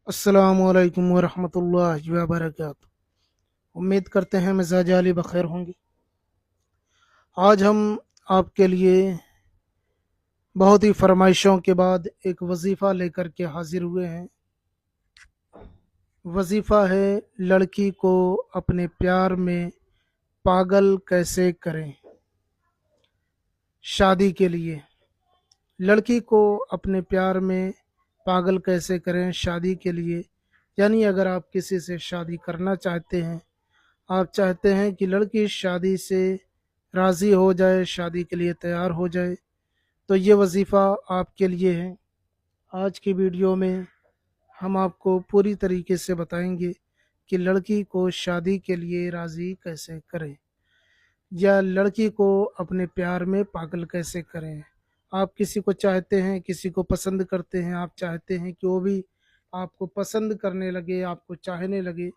अस्सलामुअलैकुम वरहमतुल्लाहि वबरकातुहू। उम्मीद करते हैं मिजाज अली बखैर होंगे। आज हम आपके लिए बहुत ही फरमाइशों के बाद एक वजीफ़ा लेकर के हाजिर हुए हैं। वजीफ़ा है लड़की को अपने प्यार में पागल कैसे करें। शादी के लिए लड़की को अपने प्यार में पागल कैसे करें शादी के लिए, यानी अगर आप किसी से शादी करना चाहते हैं, आप चाहते हैं कि लड़की शादी से राज़ी हो जाए, शादी के लिए तैयार हो जाए, तो ये वजीफ़ा आपके लिए है। आज की वीडियो में हम आपको पूरी तरीके से बताएंगे कि लड़की को शादी के लिए राज़ी कैसे करें या लड़की को अपने प्यार में पागल कैसे करें। आप किसी को चाहते हैं, किसी को पसंद करते हैं, आप चाहते हैं कि वो भी आपको पसंद करने लगे, आपको चाहने लगे,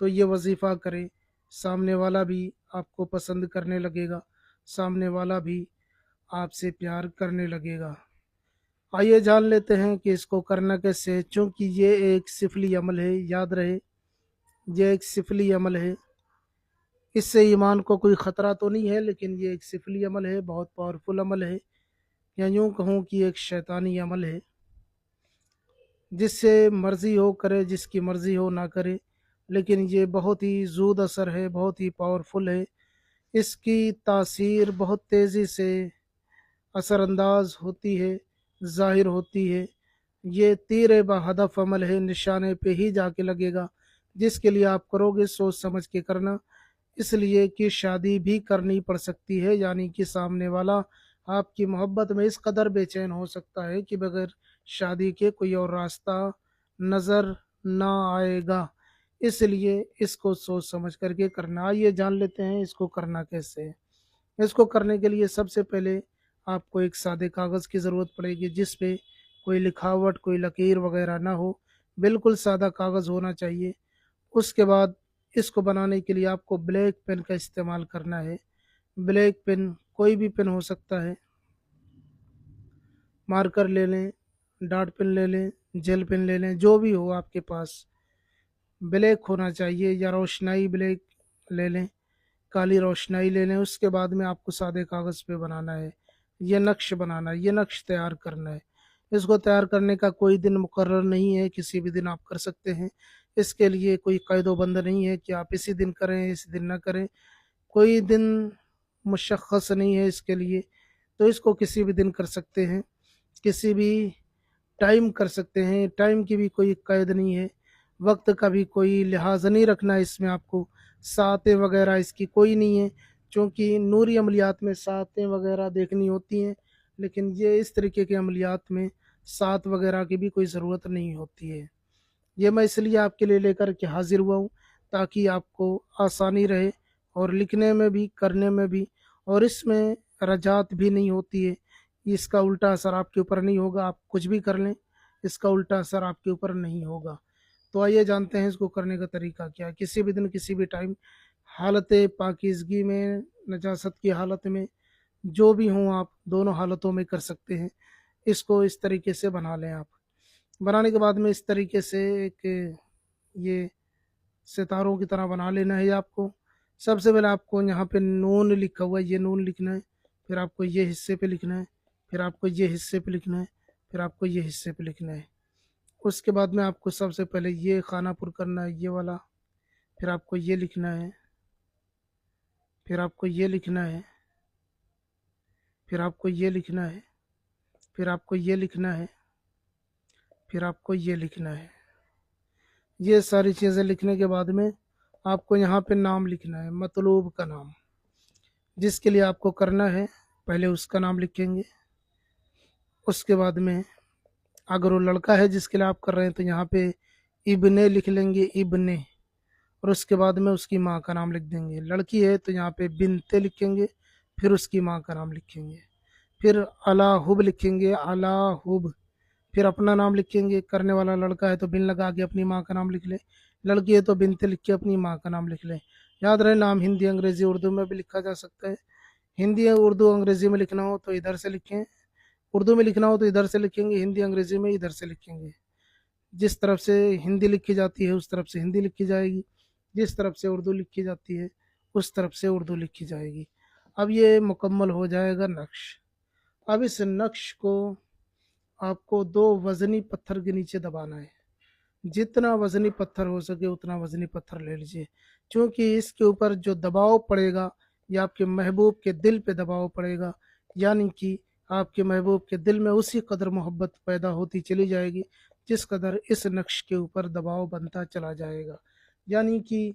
तो ये वजीफ़ा करें। सामने वाला भी आपको पसंद करने लगेगा, सामने वाला भी आपसे प्यार करने लगेगा। आइए जान लेते हैं कि इसको करना कैसे है। चूँकि ये एक सिफली अमल है, याद रहे ये एक सिफली अमल है। इससे ईमान को कोई ख़तरा तो नहीं है, लेकिन ये एक सिफली अमल है, बहुत पावरफुल अमल है, या यूँ कहूँ कि एक शैतानी अमल है। जिससे मर्ज़ी हो करे, जिसकी मर्ज़ी हो ना करे, लेकिन ये बहुत ही ज़ूद असर है, बहुत ही पावरफुल है। इसकी तासीर बहुत तेज़ी से असरअंदाज होती है, ज़ाहिर होती है। ये तीर बहदफ अमल है, निशाने पे ही जाके लगेगा, जिसके लिए आप करोगे सोच समझ के करना, इसलिए कि शादी भी करनी पड़ सकती है, यानी कि सामने वाला आपकी मोहब्बत में इस कदर बेचैन हो सकता है कि बगैर शादी के कोई और रास्ता नज़र ना आएगा। इसलिए इसको सोच समझ करके करना। आइए जान लेते हैं इसको करना कैसे है। इसको करने के लिए सबसे पहले आपको एक सादे कागज़ की ज़रूरत पड़ेगी, जिस पे कोई लिखावट, कोई लकीर वगैरह ना हो, बिल्कुल सादा कागज़ होना चाहिए। उसके बाद इसको बनाने के लिए आपको ब्लैक पेन का इस्तेमाल करना है। ब्लैक पेन कोई भी पेन हो सकता है, मार्कर ले लें, डॉट पेन ले लें, जेल पेन ले लें, जो भी हो आपके पास, ब्लैक होना चाहिए, या रोशनाई ब्लैक ले लें, काली रोशनाई ले लें। उसके बाद में आपको सादे कागज़ पे बनाना है, ये नक्श बनाना है, ये नक्श तैयार करना है। इसको तैयार करने का कोई दिन मुकर्रर नहीं है, किसी भी दिन आप कर सकते हैं। इसके लिए कोई क़ैद-ओ-बंद नहीं है कि आप इसी दिन करें, इसी दिन ना करें, कोई दिन मुशख़्ख़स नहीं है इसके लिए। तो इसको किसी भी दिन कर सकते हैं, किसी भी टाइम कर सकते हैं, टाइम की भी कोई क़ैद नहीं है, वक्त का भी कोई लिहाज नहीं रखना है इसमें आपको। सातें वगैरह इसकी कोई नहीं है, क्योंकि नूरी अमलियात में सातें वगैरह देखनी होती हैं, लेकिन ये इस तरीके के अमलियात में सात वगैरह की भी कोई ज़रूरत नहीं होती है। ये मैं इसलिए आपके लिए लेकर के हाजिर हुआ हूँ, ताकि आपको आसानी रहे, और लिखने में भी, करने में भी, और इसमें रजात भी नहीं होती है। इसका उल्टा असर आपके ऊपर नहीं होगा, आप कुछ भी कर लें, इसका उल्टा असर आपके ऊपर नहीं होगा। तो आइए जानते हैं इसको करने का तरीका क्या है। किसी भी दिन, किसी भी टाइम, हालत पाकीज़गी में, नजासत की हालत में, जो भी हों आप, दोनों हालतों में कर सकते हैं। इसको इस तरीके से बना लें आप। बनाने के बाद में इस तरीके से एक ये सितारों की तरह बना लेना है आपको। सबसे पहले आपको यहाँ पे नून लिखा हुआ है, ये नून लिखना है, फिर आपको ये हिस्से पे लिखना है, फिर आपको ये हिस्से पे लिखना है, फिर आपको ये हिस्से पे लिखना है। उसके बाद में आपको सबसे पहले ये खाना पुर करना है, ये वाला, फिर आपको ये लिखना है, फिर आपको ये लिखना है, फिर आपको ये लिखना है, फिर आपको ये लिखना है, फिर आपको ये लिखना है। ये सारी चीज़ें लिखने के बाद में आपको यहाँ पे नाम लिखना है, मतलूब का नाम, जिसके लिए आपको करना है। पहले उसका नाम लिखेंगे, उसके बाद में अगर वो लड़का है जिसके लिए आप कर रहे हैं, तो यहाँ पे इब्ने लिख लेंगे, इब्ने, और उसके बाद में उसकी माँ का नाम लिख देंगे। लड़की है तो यहाँ पे बिनते लिखेंगे, फिर उसकी माँ का नाम लिखेंगे, फिर अलाहुब लिखेंगे, अलाहुब, फिर अपना नाम लिखेंगे। करने वाला लड़का है तो बिन लगा के अपनी माँ का नाम लिख ले, लड़की है तो बिनते लिख के अपनी माँ का नाम लिख ले। याद रहे, नाम हिंदी, अंग्रेज़ी, उर्दू में भी लिखा जा सकता है। हिंदी, उर्दू, अंग्रेज़ी में लिखना हो तो इधर से लिखें, उर्दू में लिखना हो तो इधर से लिखेंगे, हिंदी अंग्रेज़ी में इधर से लिखेंगे। जिस तरफ से हिंदी लिखी जाती है उस तरफ से हिंदी लिखी जाएगी, जिस तरफ से उर्दू लिखी जाती है उस तरफ से उर्दू लिखी जाएगी। अब ये मुकम्मल हो जाएगा नक्श। अब इस नक्श को आपको 2 वज़नी पत्थर के नीचे दबाना है। जितना वज़नी पत्थर हो सके उतना वज़नी पत्थर ले लीजिए, क्योंकि इसके ऊपर जो दबाव पड़ेगा ये आपके महबूब के दिल पे दबाव पड़ेगा, यानी कि आपके महबूब के दिल में उसी कदर मोहब्बत पैदा होती चली जाएगी जिस कदर इस नक्श के ऊपर दबाव बनता चला जाएगा। यानी कि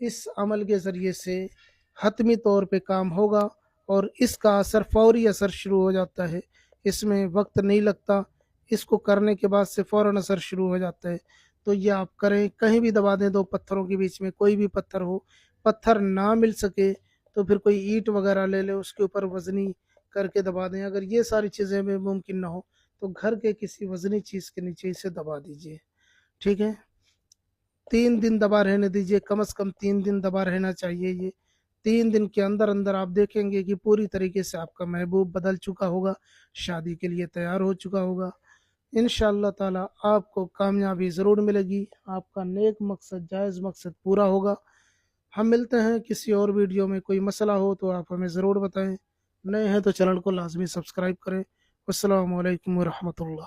इस अमल के ज़रिए से हतमी तौर पे काम होगा और इसका असर फौरी असर शुरू हो जाता है, इसमें वक्त नहीं लगता, इसको करने के बाद से फ़ौरन असर शुरू हो जाता है। तो ये आप करें, कहीं भी दबा दें 2 पत्थरों के बीच में, कोई भी पत्थर हो, पत्थर ना मिल सके तो फिर कोई ईंट वगैरह ले लें, उसके ऊपर वज़नी करके दबा दें। अगर ये सारी चीज़ें भी मुमकिन ना हो तो घर के किसी वज़नी चीज़ के नीचे इसे दबा दीजिए, ठीक है। 3 दिन दबा रहने दीजिए, कम से कम 3 दिन दबा रहना चाहिए ये। 3 दिन के अंदर अंदर आप देखेंगे कि पूरी तरीके से आपका महबूब बदल चुका होगा, शादी के लिए तैयार हो चुका होगा। इंशाअल्लाह ताला आपको कामयाबी ज़रूर मिलेगी, आपका नेक मकसद जायज़ मकसद पूरा होगा। हम मिलते हैं किसी और वीडियो में, कोई मसला हो तो आप हमें ज़रूर बताएं। नए हैं तो चैनल को लाजमी सब्सक्राइब करें। अस्सलामु अलैकुम व रहमतुल्लाह।